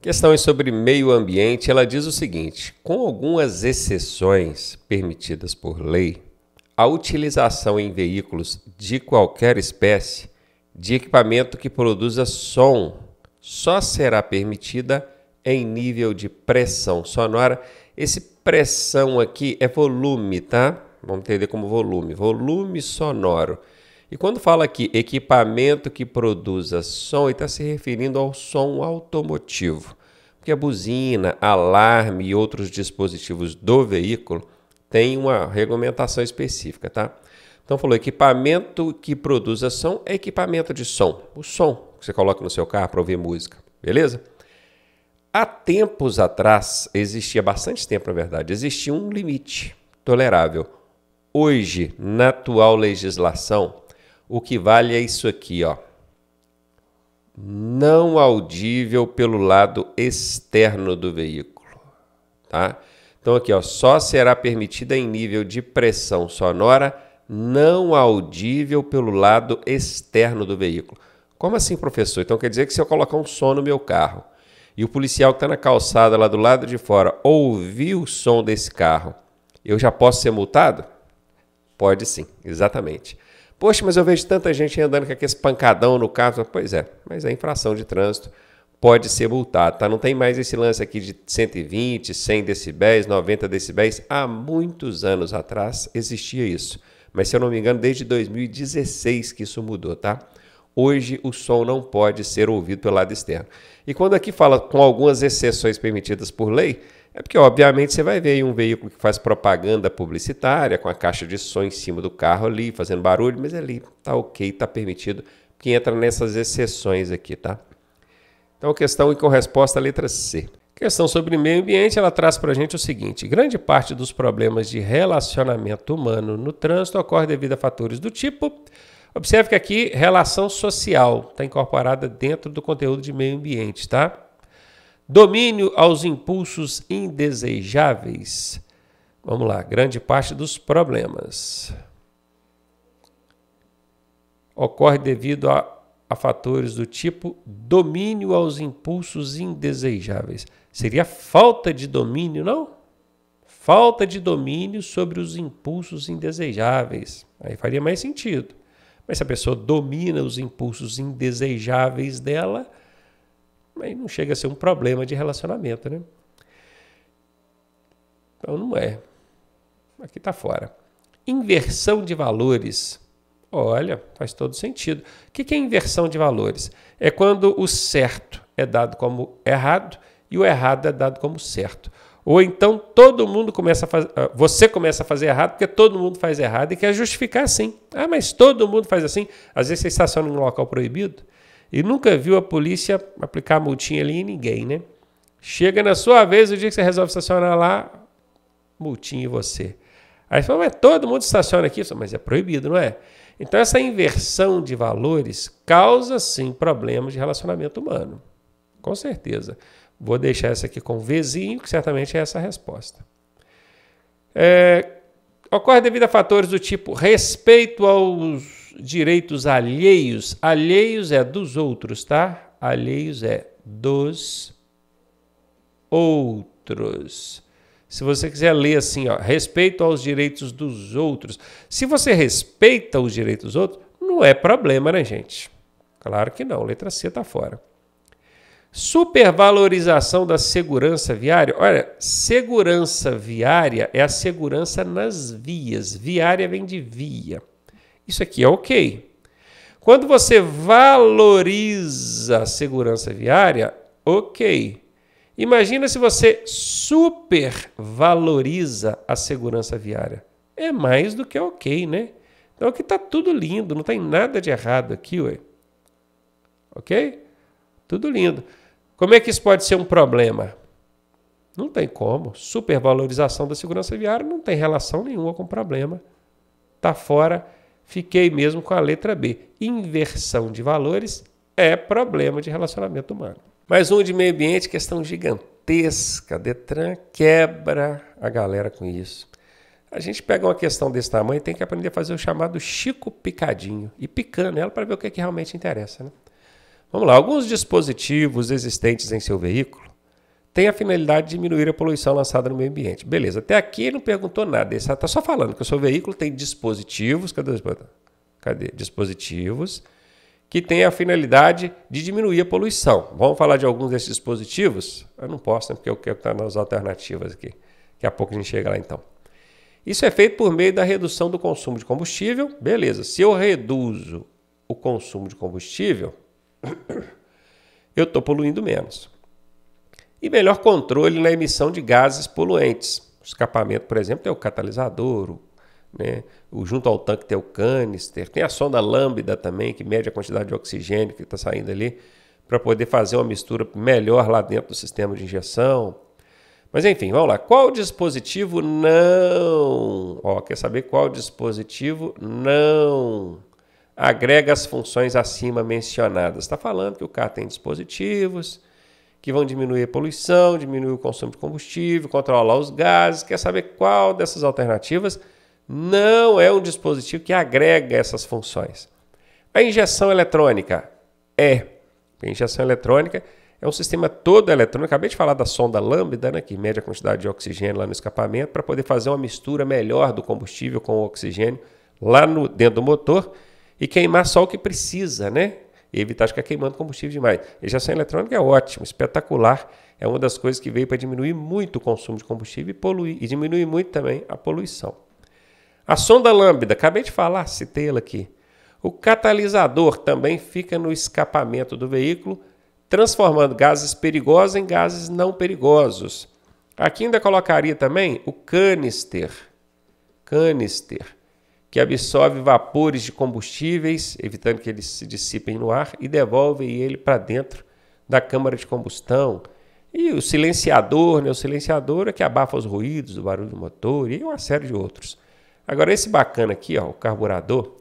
Questões sobre meio ambiente, ela diz o seguinte: com algumas exceções permitidas por lei, a utilização em veículos de qualquer espécie de equipamento que produza som só será permitida em nível de pressão sonora. Esse pressão aqui é volume, tá? Vamos entender como volume, volume sonoro. E quando fala aqui equipamento que produza som, ele está se referindo ao som automotivo, porque a buzina, alarme e outros dispositivos do veículo têm uma regulamentação específica, tá? Então falou equipamento que produza som é equipamento de som, o som que você coloca no seu carro para ouvir música, beleza? Há tempos atrás, existia bastante tempo na verdade, existia um limite tolerável. Hoje, na atual legislação, o que vale é isso aqui, ó. Não audível pelo lado externo do veículo, tá? Então aqui, ó, só será permitida em nível de pressão sonora não audível pelo lado externo do veículo. Como assim, professor? Então quer dizer que se eu colocar um som no meu carro e o policial que está na calçada lá do lado de fora ouvir o som desse carro, eu já posso ser multado? Pode sim, exatamente. Poxa, mas eu vejo tanta gente andando com aquele pancadão no carro. Pois é, mas é infração de trânsito, pode ser multado, tá? Não tem mais esse lance aqui de 120, 100 decibéis, 90 decibéis. Há muitos anos atrás existia isso. Mas se eu não me engano, desde 2016 que isso mudou, tá? Hoje o som não pode ser ouvido pelo lado externo. E quando aqui fala com algumas exceções permitidas por lei, é porque, obviamente, você vai ver aí um veículo que faz propaganda publicitária com a caixa de som em cima do carro ali, fazendo barulho, mas ali tá ok, tá permitido, que entra nessas exceções aqui, tá? Então, questão com resposta à letra C. Questão sobre meio ambiente, ela traz para a gente o seguinte: grande parte dos problemas de relacionamento humano no trânsito ocorre devido a fatores do tipo... Observe que aqui, relação social está incorporada dentro do conteúdo de meio ambiente, tá? Domínio aos impulsos indesejáveis. Vamos lá, grande parte dos problemas ocorre devido a fatores do tipo domínio aos impulsos indesejáveis. Seria falta de domínio, não? Falta de domínio sobre os impulsos indesejáveis. Aí faria mais sentido. Mas se a pessoa domina os impulsos indesejáveis dela, aí não chega a ser um problema de relacionamento, né? Então não é. Aqui está fora. Inversão de valores. Olha, faz todo sentido. O que é inversão de valores? É quando o certo é dado como errado e o errado é dado como certo. Ou então todo mundo começa a fazer, você começa a fazer errado porque todo mundo faz errado e quer justificar assim. Ah, mas todo mundo faz assim. Às vezes você estaciona em um local proibido e nunca viu a polícia aplicar multinha ali em ninguém, né? Chega na sua vez, o dia que você resolve estacionar lá, multinha em você. Aí você fala, mas todo mundo estaciona aqui, mas é proibido, não é? Então essa inversão de valores causa sim problemas de relacionamento humano. Com certeza. Vou deixar essa aqui com Vzinho, que certamente é essa a resposta. Ocorre devido a fatores do tipo respeito aos direitos alheios. Alheios é dos outros, tá? Alheios é dos outros. Se você quiser ler assim, ó, respeito aos direitos dos outros. Se você respeita os direitos dos outros, não é problema, né, gente? Claro que não. Letra C está fora. Supervalorização da segurança viária. Olha, segurança viária é a segurança nas vias. Viária vem de via. Isso aqui é ok. Quando você valoriza a segurança viária, ok. Imagina se você supervaloriza a segurança viária. É mais do que ok, né? Então aqui está tudo lindo, não tem nada de errado aqui, ué. Ok? Tudo lindo. Como é que isso pode ser um problema? Não tem como. Supervalorização da segurança viária não tem relação nenhuma com problema. Está fora. Fiquei mesmo com a letra B. Inversão de valores é problema de relacionamento humano. Mais um de meio ambiente, questão gigantesca. Detran quebra a galera com isso. A gente pega uma questão desse tamanho e tem que aprender a fazer o chamado Chico picadinho. E picando ela para ver o que realmente interessa, né? Vamos lá, alguns dispositivos existentes em seu veículo tem a finalidade de diminuir a poluição lançada no meio ambiente. Beleza, até aqui ele não perguntou nada, ele está só falando que o seu veículo tem dispositivos, cadê? Dispositivos que têm a finalidade de diminuir a poluição. Vamos falar de alguns desses dispositivos? Eu não posso, né, porque eu quero estar nas alternativas aqui. Daqui a pouco a gente chega lá então. Isso é feito por meio da redução do consumo de combustível. Beleza, se eu reduzo o consumo de combustível, eu estou poluindo menos. E melhor controle na emissão de gases poluentes. O escapamento, por exemplo, tem o catalisador, né? Junto ao tanque tem o canister, tem a sonda lambda também, que mede a quantidade de oxigênio que está saindo ali, para poder fazer uma mistura melhor lá dentro do sistema de injeção. Mas enfim, vamos lá. Qual dispositivo não? Quer saber qual dispositivo não agrega as funções acima mencionadas? Está falando que o carro tem dispositivos que vão diminuir a poluição, diminuir o consumo de combustível, controlar os gases. Quer saber qual dessas alternativas não é um dispositivo que agrega essas funções? A injeção eletrônica é. A injeção eletrônica é um sistema todo eletrônico. Acabei de falar da sonda lambda, né, que mede a quantidade de oxigênio lá no escapamento, para poder fazer uma mistura melhor do combustível com o oxigênio lá dentro do motor e queimar só o que precisa, né? E evitar de ficar queimando combustível demais. A injeção eletrônica é ótimo, espetacular. É uma das coisas que veio para diminuir muito o consumo de combustível e diminuir muito também a poluição. A sonda lambda, acabei de falar, citei ela aqui. O catalisador também fica no escapamento do veículo, transformando gases perigosos em gases não perigosos. Aqui ainda colocaria também o canister, que absorve vapores de combustíveis, evitando que eles se dissipem no ar, e devolve ele para dentro da câmara de combustão. E o silenciador, né? O silenciador é que abafa os ruídos, o barulho do motor e uma série de outros. Agora, esse bacana aqui, o carburador,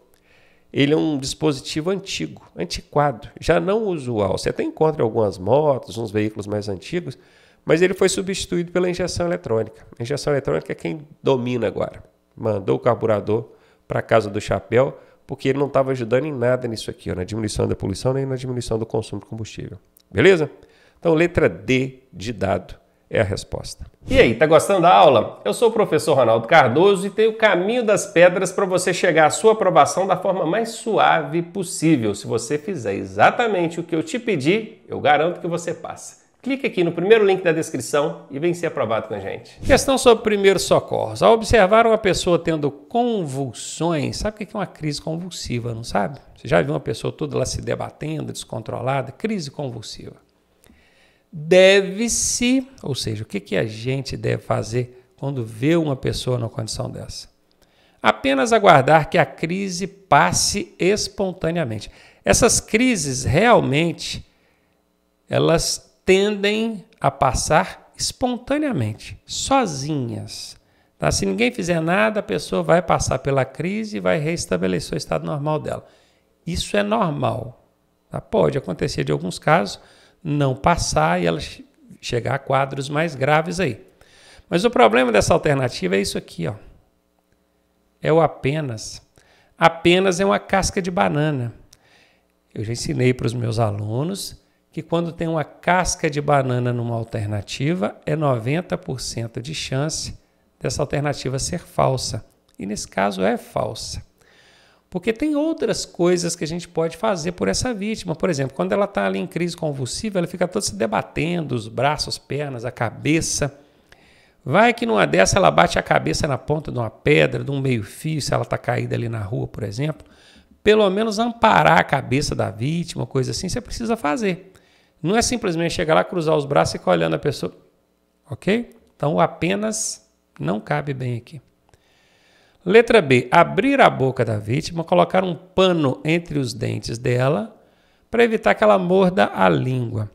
ele é um dispositivo antigo, antiquado, já não usual. Você até encontra em algumas motos, uns veículos mais antigos, mas ele foi substituído pela injeção eletrônica. A injeção eletrônica é quem domina agora. Mandou o carburador para a casa do chapéu, porque ele não estava ajudando em nada nisso aqui, na diminuição da poluição nem na diminuição do consumo de combustível. Beleza? Então, letra D de dado é a resposta. E aí, tá gostando da aula? Eu sou o professor Ronaldo Cardoso e tenho o caminho das pedras para você chegar à sua aprovação da forma mais suave possível. Se você fizer exatamente o que eu te pedi, eu garanto que você passa. Clique aqui no primeiro link da descrição e vem ser aprovado com a gente. Questão sobre primeiros socorros. Ao observar uma pessoa tendo convulsões, sabe o que é uma crise convulsiva, não sabe? Você já viu uma pessoa toda lá se debatendo, descontrolada? Crise convulsiva. Deve-se, ou seja, o que a gente deve fazer quando vê uma pessoa numa condição dessa? Apenas aguardar que a crise passe espontaneamente. Essas crises realmente, elas tendem a passar espontaneamente, sozinhas. Tá? Se ninguém fizer nada, a pessoa vai passar pela crise e vai restabelecer o estado normal dela. Isso é normal. Tá? Pode acontecer de alguns casos não passar e ela chegar a quadros mais graves aí. Mas o problema dessa alternativa é isso aqui, ó. É o apenas. Apenas é uma casca de banana. Eu já ensinei para os meus alunos que quando tem uma casca de banana numa alternativa, é 90% de chance dessa alternativa ser falsa. E nesse caso é falsa. Porque tem outras coisas que a gente pode fazer por essa vítima. Por exemplo, quando ela está ali em crise convulsiva, ela fica toda se debatendo, os braços, pernas, a cabeça. Vai que numa dessa ela bate a cabeça na ponta de uma pedra, de um meio-fio, se ela está caída ali na rua, por exemplo. Pelo menos amparar a cabeça da vítima, coisa assim, você precisa fazer. Não é simplesmente chegar lá, cruzar os braços e ficar olhando a pessoa. Ok? Então, apenas não cabe bem aqui. Letra B, abrir a boca da vítima, colocar um pano entre os dentes dela para evitar que ela morda a língua.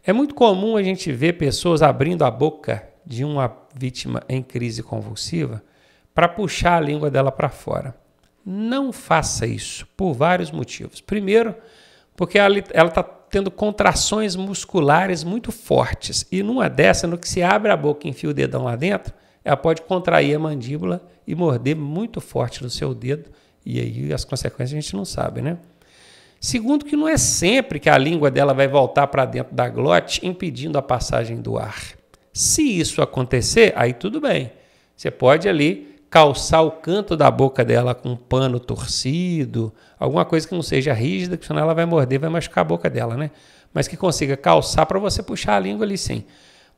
É muito comum a gente ver pessoas abrindo a boca de uma vítima em crise convulsiva para puxar a língua dela para fora. Não faça isso por vários motivos. Primeiro, porque ela está tendo contrações musculares muito fortes e numa dessa, no que se abre a boca e enfia o dedão lá dentro, ela pode contrair a mandíbula e morder muito forte no seu dedo, e aí as consequências a gente não sabe, né? Segundo, que não é sempre que a língua dela vai voltar para dentro da glote, impedindo a passagem do ar. Se isso acontecer, aí tudo bem. Você pode ali calçar o canto da boca dela com um pano torcido, alguma coisa que não seja rígida, que senão ela vai morder, vai machucar a boca dela, né? Mas que consiga calçar para você puxar a língua ali sim.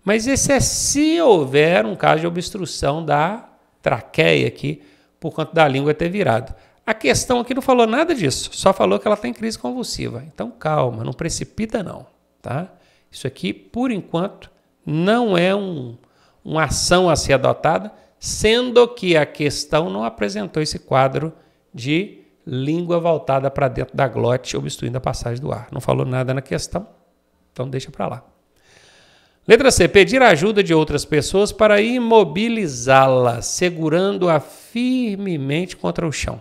Mas esse é se houver um caso de obstrução da traqueia aqui, por conta da língua ter virado. A questão aqui não falou nada disso, só falou que ela está em crise convulsiva. Então calma, não precipita não, tá? Isso aqui, por enquanto, não é uma ação a ser adotada, sendo que a questão não apresentou esse quadro de língua voltada para dentro da glote, obstruindo a passagem do ar. Não falou nada na questão, então deixa para lá. Letra C. Pedir ajuda de outras pessoas para imobilizá-la, segurando-a firmemente contra o chão.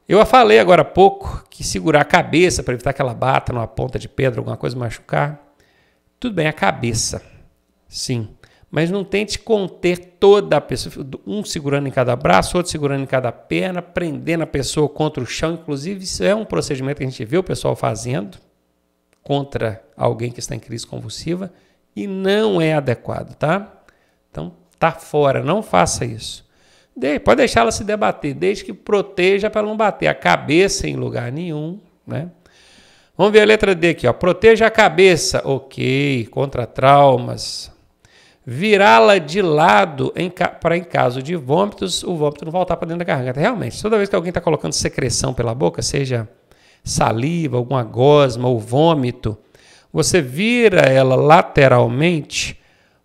Eu falei agora há pouco que segurar a cabeça para evitar que ela bata numa ponta de pedra, alguma coisa machucar. Tudo bem, a cabeça, sim. Mas não tente conter toda a pessoa, um segurando em cada braço, outro segurando em cada perna, prendendo a pessoa contra o chão. Inclusive, isso é um procedimento que a gente vê o pessoal fazendo contra alguém que está em crise convulsiva e não é adequado, tá? Então, tá fora, não faça isso. Pode deixar ela se debater, desde que proteja para não bater a cabeça em lugar nenhum, né? Vamos ver a letra D aqui, ó. Proteja a cabeça, ok, contra traumas. Virá-la de lado para em caso de vômitos, o vômito não voltar para dentro da garganta. Realmente, toda vez que alguém está colocando secreção pela boca, seja saliva, alguma gosma ou vômito, você vira ela lateralmente,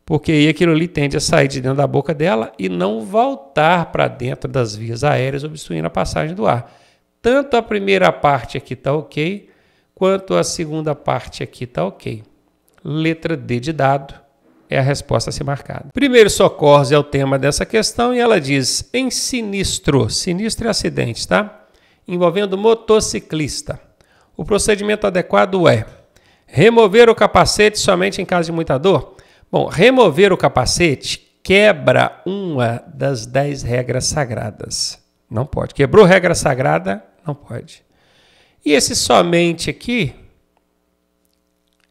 porque aí aquilo ali tende a sair de dentro da boca dela e não voltar para dentro das vias aéreas, obstruindo a passagem do ar. Tanto a primeira parte aqui está ok, quanto a segunda parte aqui está ok. Letra D de dado é a resposta a ser marcada. Primeiros socorros é o tema dessa questão e ela diz em sinistro. Sinistro é acidente, tá? Envolvendo motociclista. O procedimento adequado é remover o capacete somente em caso de muita dor. Bom, remover o capacete quebra uma das 10 regras sagradas. Não pode. Quebrou regra sagrada, não pode. E esse somente aqui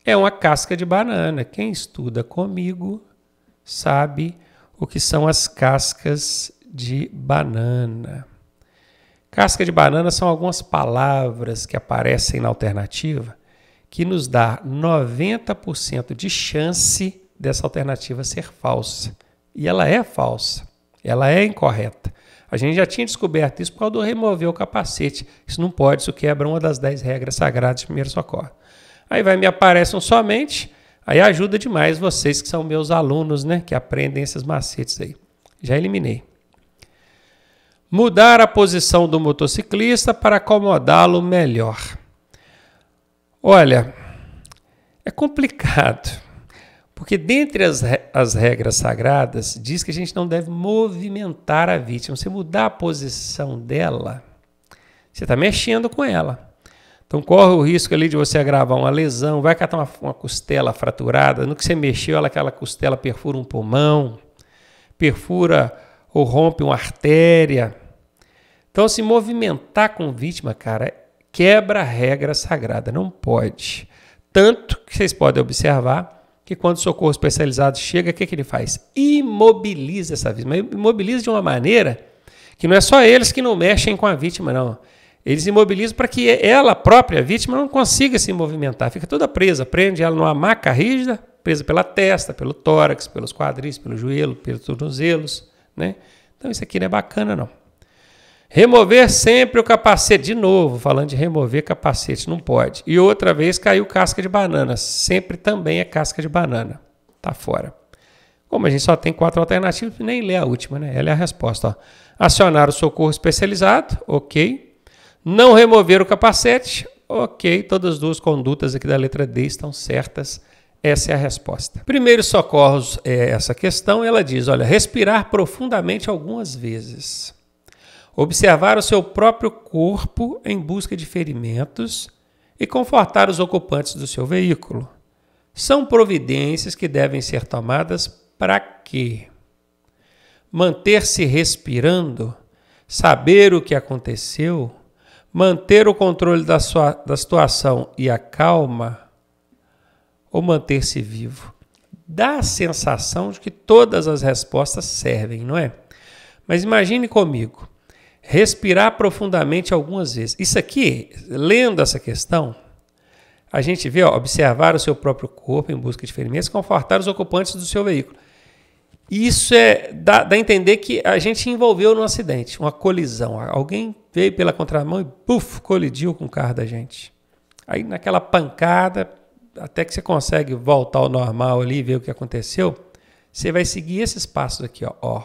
é uma casca de banana. Quem estuda comigo sabe o que são as cascas de banana. Casca de banana são algumas palavras que aparecem na alternativa que nos dá 90% de chance dessa alternativa ser falsa. E ela é falsa, ela é incorreta. A gente já tinha descoberto isso por causa do remover o capacete. Isso não pode, isso quebra uma das 10 regras sagradas de primeiro socorro. Aí me aparece um somente, aí ajuda demais vocês que são meus alunos, né, que aprendem esses macetes aí. Já eliminei. Mudar a posição do motociclista para acomodá-lo melhor. Olha, é complicado. Porque dentre as regras sagradas, diz que a gente não deve movimentar a vítima. Se mudar a posição dela, você está mexendo com ela. Então corre o risco ali de você agravar uma lesão, vai catar uma costela fraturada, no que você mexeu, aquela costela perfura um pulmão, perfura ou rompe uma artéria. Então se movimentar com vítima, cara, quebra a regra sagrada, não pode. Tanto que vocês podem observar que quando o socorro especializado chega, o que ele faz? Imobiliza essa vítima. Imobiliza de uma maneira que não é só eles que não mexem com a vítima, não. Eles imobilizam para que ela, a própria vítima, não consiga se movimentar. Fica toda presa. Prende ela numa maca rígida, presa pela testa, pelo tórax, pelos quadris, pelo joelho, pelos tornozelos, né? Então isso aqui não é bacana, não. Remover sempre o capacete. De novo, falando de remover capacete, não pode. E outra vez caiu casca de banana. Sempre também é casca de banana. Tá fora. Como a gente só tem 4 alternativas, nem lê a última, né? Ela é a resposta. Ó. Acionar o socorro especializado, ok. Não remover o capacete, ok. Todas as duas condutas aqui da letra D estão certas. Essa é a resposta. Primeiros socorros é essa questão. Ela diz, olha, respirar profundamente algumas vezes. Observar o seu próprio corpo em busca de ferimentos e confortar os ocupantes do seu veículo. São providências que devem ser tomadas para quê? Manter-se respirando, saber o que aconteceu, Manter o controle da situação e a calma ou manter-se vivo? Dá a sensação de que todas as respostas servem, não é? Mas imagine comigo, respirar profundamente algumas vezes. Isso aqui, lendo essa questão, a gente vê, observar o seu próprio corpo em busca de ferimentos, confortar os ocupantes do seu veículo. Isso dá a entender que a gente envolveu num acidente, uma colisão. Alguém veio pela contramão e colidiu com o carro da gente. Aí naquela pancada, até que você consegue voltar ao normal ali e ver o que aconteceu, você vai seguir esses passos aqui. Ó.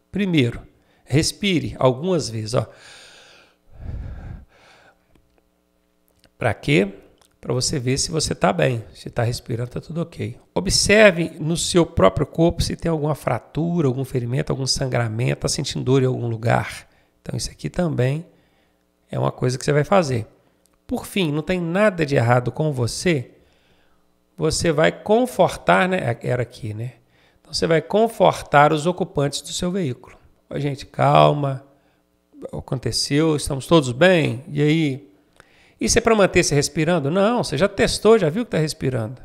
Primeiro, respire algumas vezes. Para quê? Para você ver se você está bem, se está respirando, está tudo ok. Observe no seu próprio corpo se tem alguma fratura, algum ferimento, algum sangramento, está sentindo dor em algum lugar. Então isso aqui também é uma coisa que você vai fazer. Por fim, não tem nada de errado com você, você vai confortar, né? Era aqui, né? Então você vai confortar os ocupantes do seu veículo. Gente, calma, aconteceu, estamos todos bem, e aí? Isso é para manter-se respirando? Não, você já testou, já viu que está respirando.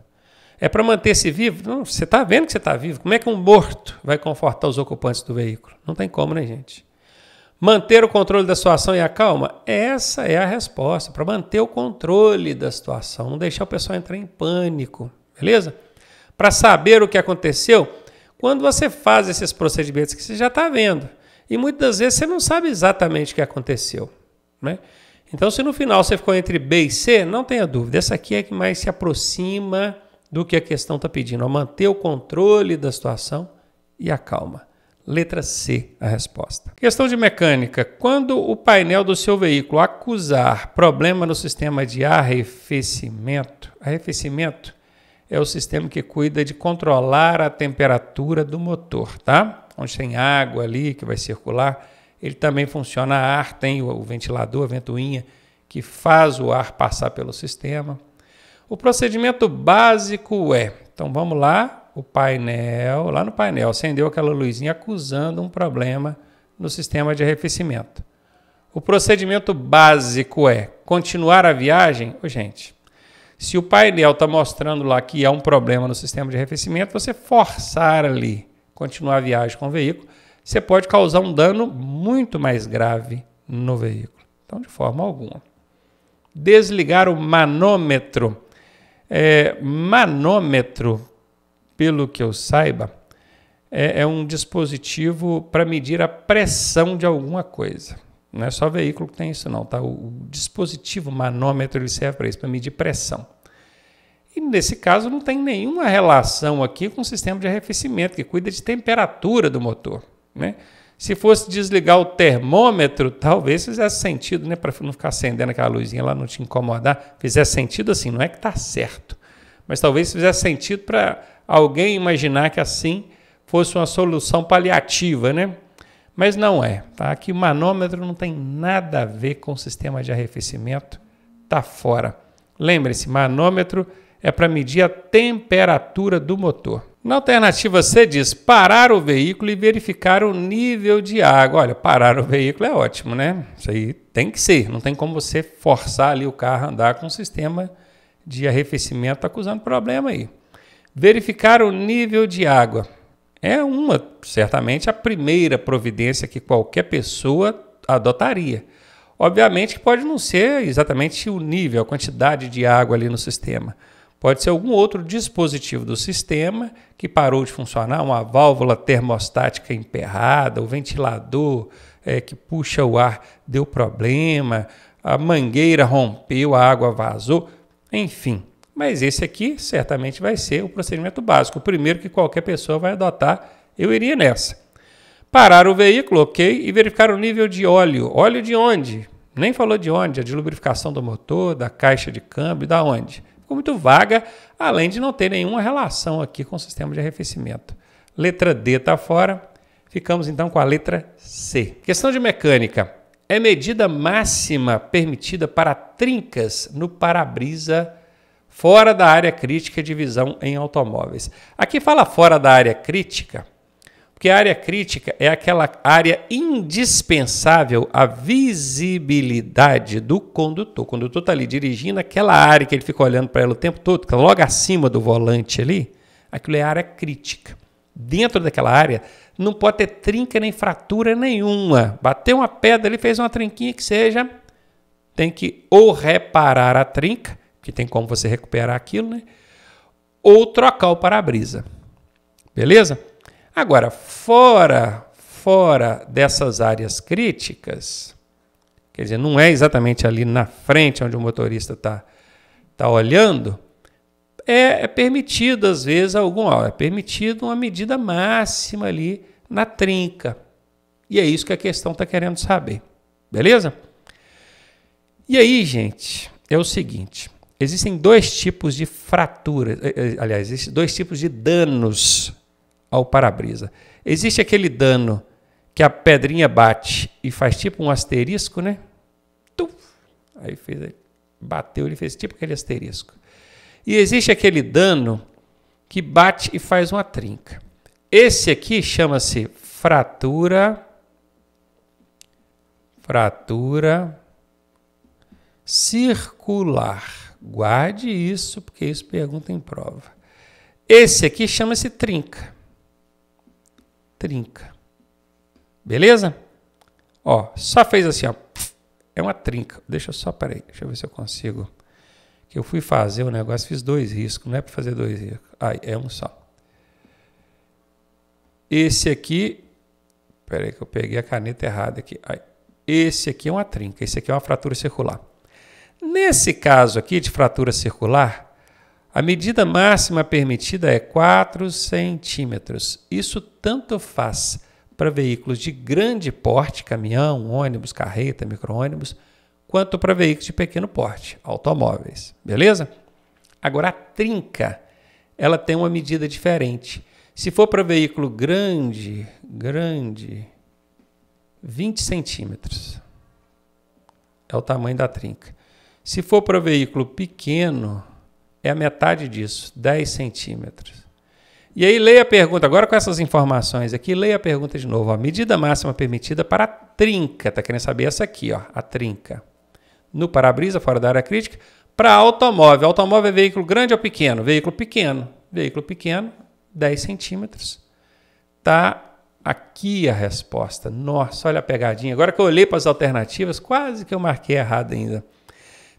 É para manter-se vivo? Não, você está vendo que você está vivo. Como é que um morto vai confortar os ocupantes do veículo? Não tem como, né, gente? Manter o controle da situação e a calma? Essa é a resposta, para manter o controle da situação, não deixar o pessoal entrar em pânico, beleza? Para saber o que aconteceu, quando você faz esses procedimentos que você já está vendo, e muitas vezes você não sabe exatamente o que aconteceu, né? Então, se no final você ficou entre B e C, não tenha dúvida, essa aqui é que mais se aproxima do que a questão está pedindo, manter o controle da situação e a calma. Letra C, a resposta. Questão de mecânica. Quando o painel do seu veículo acusar problema no sistema de arrefecimento é o sistema que cuida de controlar a temperatura do motor, tá? Onde tem água ali que vai circular, ele também funciona a ar, tem o ventilador, a ventoinha, que faz o ar passar pelo sistema. O procedimento básico então vamos lá, lá no painel, acendeu aquela luzinha acusando um problema no sistema de arrefecimento. O procedimento básico continuar a viagem. Gente, se o painel está mostrando lá que há um problema no sistema de arrefecimento, você forçar ali, continuar a viagem com o veículo, você pode causar um dano muito mais grave no veículo. Então, de forma alguma. Desligar o manômetro. Manômetro, pelo que eu saiba, é um dispositivo para medir a pressão de alguma coisa. Não é só veículo que tem isso não, tá? O dispositivo manômetro ele serve para isso, para medir pressão. E nesse caso não tem nenhuma relação aqui com o sistema de arrefecimento, que cuida de temperatura do motor, né? Se fosse desligar o termômetro, talvez fizesse sentido, né? Para não ficar acendendo aquela luzinha lá, não te incomodar. Fizesse sentido assim, não é que está certo, mas talvez fizesse sentido para alguém imaginar que assim fosse uma solução paliativa, né? Mas não é, tá? Aqui o manômetro não tem nada a ver com o sistema de arrefecimento, está fora. Lembre-se, manômetro é para medir a temperatura do motor. Na alternativa C diz parar o veículo e verificar o nível de água. Olha, parar o veículo é ótimo, né? Isso aí tem que ser, não tem como você forçar ali o carro a andar com um sistema de arrefecimento acusando problema aí. Verificar o nível de água. É certamente a primeira providência que qualquer pessoa adotaria. Obviamente que pode não ser exatamente o nível, a quantidade de água ali no sistema. Pode ser algum outro dispositivo do sistema que parou de funcionar, uma válvula termostática emperrada, o ventilador que puxa o ar deu problema, a mangueira rompeu, a água vazou, enfim. Mas esse aqui certamente vai ser o procedimento básico, o primeiro que qualquer pessoa vai adotar, eu iria nessa. Parar o veículo, ok, e verificar o nível de óleo. Óleo de onde? Nem falou de onde, é de lubrificação do motor, da caixa de câmbio, da onde? Ficou muito vaga, além de não ter nenhuma relação aqui com o sistema de arrefecimento. Letra D está fora, ficamos então com a letra C. Questão de mecânica. É medida máxima permitida para trincas no para-brisa fora da área crítica de visão em automóveis. Aqui fala fora da área crítica, Porque a área crítica é aquela área indispensável à visibilidade do condutor. O condutor está ali dirigindo, aquela área que ele fica olhando para ela o tempo todo, que é logo acima do volante ali, aquilo é área crítica. Dentro daquela área não pode ter trinca nem fratura nenhuma. Bateu uma pedra ali, fez uma trinquinha que seja, tem que ou reparar a trinca, que tem como você recuperar aquilo, né? Ou trocar o para-brisa. Beleza? Agora, fora dessas áreas críticas, quer dizer, não é exatamente ali na frente onde o motorista tá olhando, é permitido, às vezes, é permitido uma medida máxima ali na trinca. E é isso que a questão está querendo saber. Beleza? E aí, gente, é o seguinte, existem dois tipos de fraturas, aliás, existem dois tipos de danos ao para-brisa. Existe aquele dano que a pedrinha bate e faz tipo um asterisco, né? Aí bateu, ele fez tipo aquele asterisco. E existe aquele dano que bate e faz uma trinca. Esse aqui chama-se fratura circular. Guarde isso, porque isso pergunta em prova. Esse aqui chama-se trinca. Beleza? Ó, só fez assim, ó. É uma trinca. Deixa eu ver se eu consigo. Que eu fui fazer o negócio, fiz 2 riscos, não é para fazer 2 riscos. É um só. Esse aqui, peraí que eu peguei a caneta errada aqui. Esse aqui é uma trinca, esse aqui é uma fratura circular. Nesse caso aqui de fratura circular, a medida máxima permitida é 4 centímetros. Isso tanto faz para veículos de grande porte, caminhão, ônibus, carreta, micro-ônibus, quanto para veículos de pequeno porte, automóveis. Beleza? Agora, a trinca, ela tem uma medida diferente. Se for para veículo grande, 20 centímetros é o tamanho da trinca. Se for para veículo pequeno, é a metade disso, 10 centímetros. E aí, leia a pergunta, agora com essas informações aqui, leia a pergunta de novo. A medida máxima permitida para a trinca, está querendo saber essa aqui, ó, a trinca. No para-brisa, fora da área crítica, para automóvel. Automóvel é veículo grande ou pequeno? Veículo pequeno. Veículo pequeno, 10 centímetros. Tá aqui a resposta. Nossa, olha a pegadinha. Agora que eu olhei para as alternativas, quase que eu marquei errado ainda.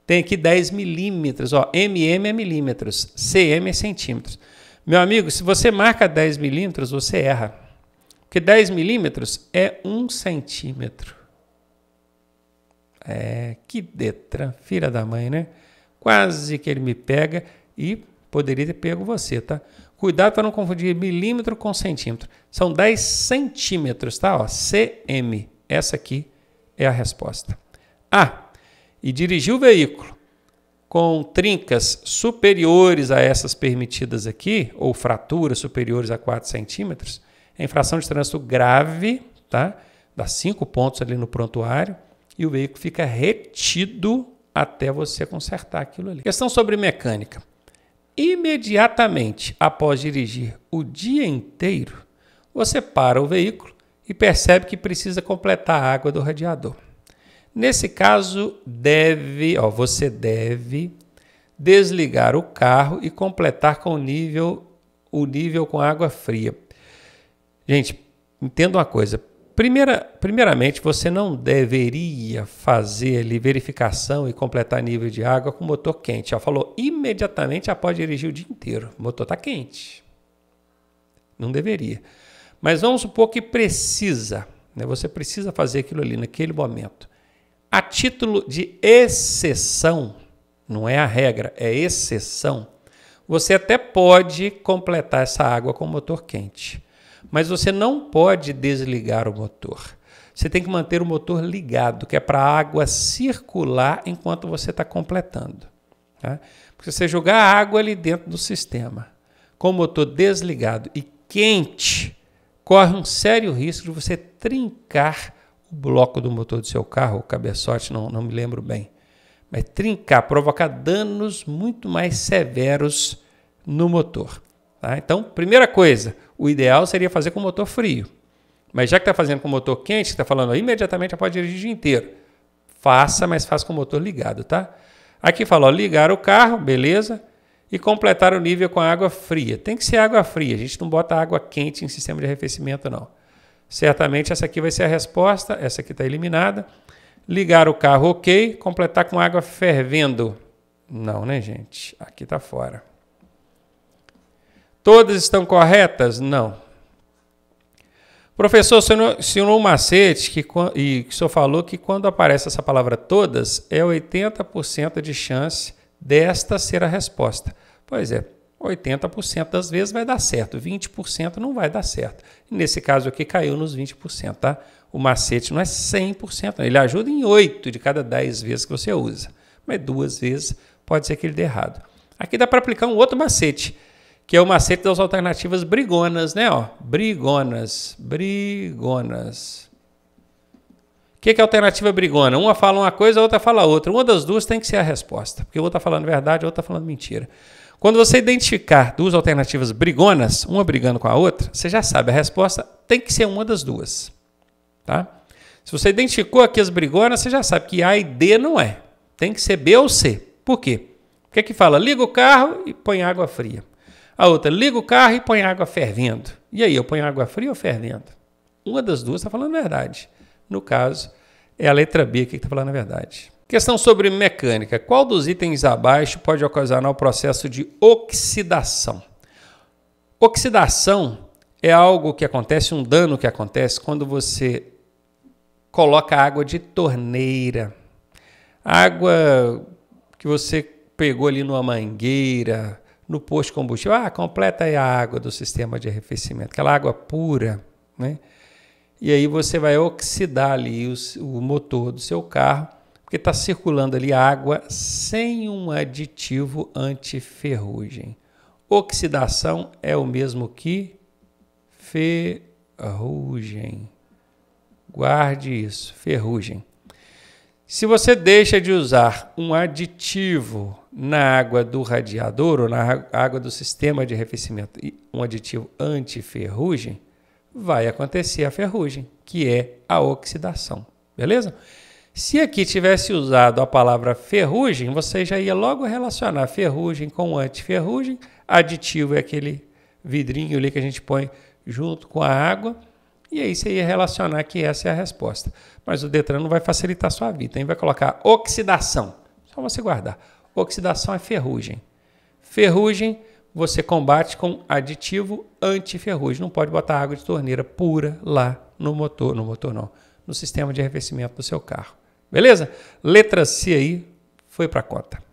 Tem aqui 10 milímetros. Ó, mm é milímetros, cm é centímetros. Meu amigo, se você marca 10 milímetros, você erra. Porque 10 milímetros é 1 centímetro. Que Detran, filha da mãe, né? Quase que ele me pega e poderia ter pego você, tá? Cuidado para não confundir milímetro com centímetro. São 10 centímetros, tá? Ó, cm. Essa aqui é a resposta. E dirigir o veículo com trincas superiores a essas permitidas aqui, ou fraturas superiores a 4 centímetros, é infração de trânsito grave, tá? Dá 5 pontos ali no prontuário e o veículo fica retido até você consertar aquilo ali. Questão sobre mecânica. Imediatamente após dirigir o dia inteiro, você para o veículo e percebe que precisa completar a água do radiador. Nesse caso, você deve desligar o carro e completar com o nível com água fria. Gente, entenda uma coisa. Primeiramente, você não deveria fazer ali verificação e completar nível de água com motor quente. Falou imediatamente após dirigir o dia inteiro. O motor está quente. Não deveria. Mas vamos supor que precisa, né? Você precisa fazer aquilo ali naquele momento. A título de exceção, não é a regra, é exceção, você até pode completar essa água com motor quente. Mas você não pode desligar o motor. Você tem que manter o motor ligado, que é para a água circular enquanto você está completando. Tá? Porque se você jogar água ali dentro do sistema, com o motor desligado e quente, corre um sério risco de você trincar o bloco do motor do seu carro, o cabeçote, não me lembro bem. Mas trincar, provocar danos muito mais severos no motor. Tá? Então, primeira coisa, o ideal seria fazer com motor frio. Mas já que está fazendo com motor quente, está falando imediatamente já pode dirigir o dia inteiro. Faça, mas faça com o motor ligado, tá? Aqui fala, ó, ligar o carro, beleza, e completar o nível com água fria. Tem que ser água fria, a gente não bota água quente em sistema de arrefecimento, não. Certamente essa aqui vai ser a resposta, essa aqui está eliminada. Ligar o carro, ok, completar com água fervendo. Não, né, gente? Aqui está fora. Todas estão corretas? Não. Professor, o senhor ensinou um macete e o senhor falou que quando aparece essa palavra todas, é 80% de chance desta ser a resposta. Pois é, 80% das vezes vai dar certo, 20% não vai dar certo. E nesse caso aqui caiu nos 20%, tá? O macete não é 100%, ele ajuda em 8 de cada 10 vezes que você usa. Mas 2 vezes pode ser que ele dê errado. Aqui dá para aplicar um outro macete, que é o macete das alternativas brigonas, né? Ó, brigonas. O que é alternativa brigona? Uma fala uma coisa, a outra fala outra. Uma das duas tem que ser a resposta, porque uma está falando verdade, a outra está falando mentira. Quando você identificar duas alternativas brigonas, uma brigando com a outra, você já sabe, a resposta tem que ser uma das duas. Tá? Se você identificou aqui as brigonas, você já sabe que A e D não é. Tem que ser B ou C. Por quê? Porque aqui fala, liga o carro e põe água fria. A outra, liga o carro e põe água fervendo. E aí, eu ponho água fria ou fervendo? Uma das duas está falando a verdade. No caso, é a letra B que está falando a verdade. Questão sobre mecânica. Qual dos itens abaixo pode ocasionar o processo de oxidação? Oxidação é algo que acontece, um dano que acontece quando você coloca água de torneira. Água que você pegou ali numa mangueira, no posto de combustível. Ah, completa aí a água do sistema de arrefecimento, aquela água pura, né? E aí você vai oxidar ali o motor do seu carro, porque está circulando ali água sem um aditivo antiferrugem. Oxidação é o mesmo que ferrugem. Guarde isso, ferrugem. Se você deixa de usar um aditivo na água do radiador ou na água do sistema de arrefecimento, um aditivo antiferrugem, vai acontecer a ferrugem, que é a oxidação. Beleza? Se aqui tivesse usado a palavra ferrugem, você já ia logo relacionar ferrugem com antiferrugem. Aditivo é aquele vidrinho ali que a gente põe junto com a água. E aí você ia relacionar que essa é a resposta. Mas o Detran não vai facilitar a sua vida. Então vai colocar oxidação. Só você guardar. Oxidação é ferrugem. Ferrugem você combate com aditivo antiferrugem. Não pode botar água de torneira pura lá no motor. No motor não. No sistema de arrefecimento do seu carro. Beleza? Letra C aí foi para a conta.